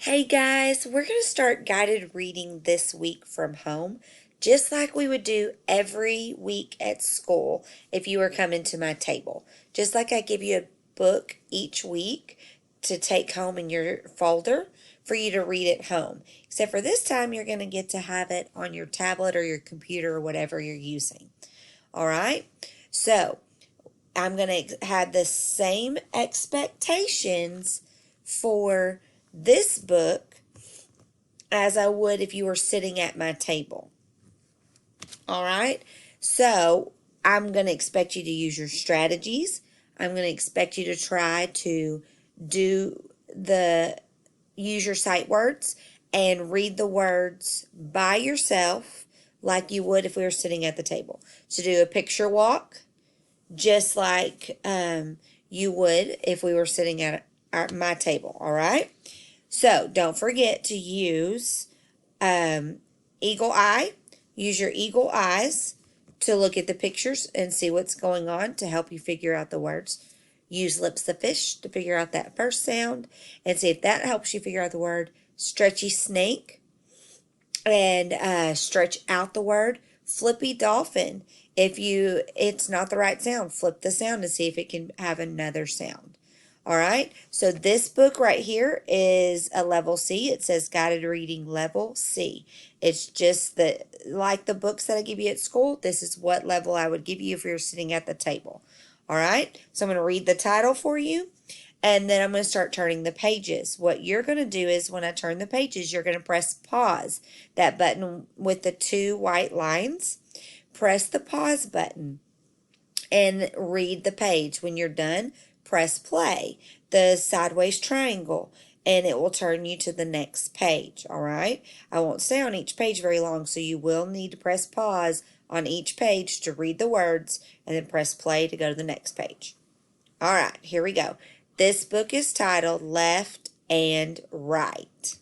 Hey guys, we're going to start guided reading this week from home, just like we would do every week at school if you were coming to my table. Just like I give you a book each week to take home in your folder for you to read at home. Except for this time, you're going to get to have it on your tablet or your computer or whatever you're using. All right? So, I'm going to have the same expectations for this book as I would if you were sitting at my table. All right? So I'm going to expect you to use your strategies. I'm going to expect you to try to do the use your sight words and read the words by yourself like you would if we were sitting at the table. So do a picture walk just like you would if we were sitting at my table. All right? So don't forget to use eagle eye. Use your eagle eyes to look at the pictures and see what's going on to help you figure out the words. Use lips of fish to figure out that first sound and see if that helps you figure out the word. Stretchy snake and stretch out the word. Flippy dolphin. If it's not the right sound, flip the sound and see if it can have another sound. All right, so this book right here is a level C. It says guided reading level C. It's just like the books that I give you at school, this is what level I would give you if you're sitting at the table. All right, so I'm going to read the title for you, and then I'm going to start turning the pages. What you're going to do is when I turn the pages, you're going to press pause, that button with the two white lines. Press the pause button and read the page. When you're done, press play, the sideways triangle, and it will turn you to the next page. All right, I won't stay on each page very long, so you will need to press pause on each page to read the words and then press play to go to the next page. All right, here we go. This book is titled Left and Right.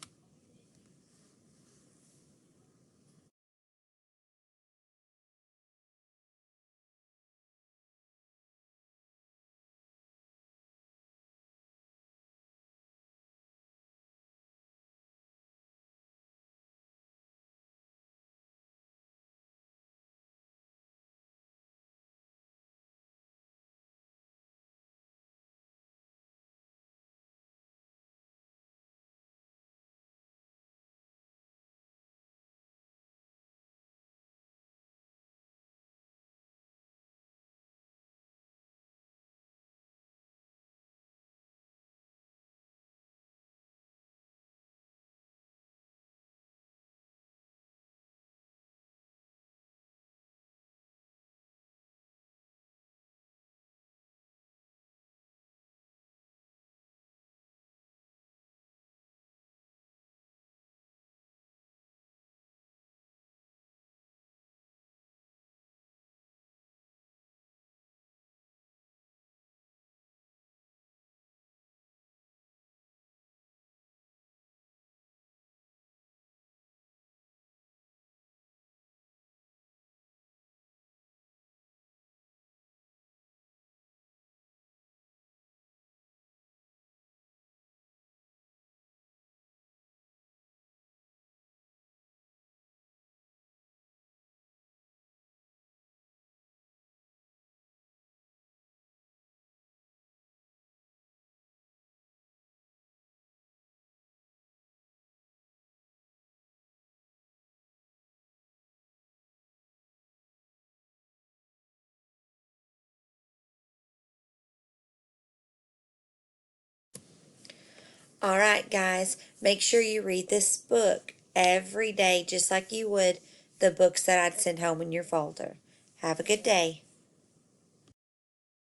All right, guys, make sure you read this book every day, just like you would the books that I'd send home in your folder. Have a good day.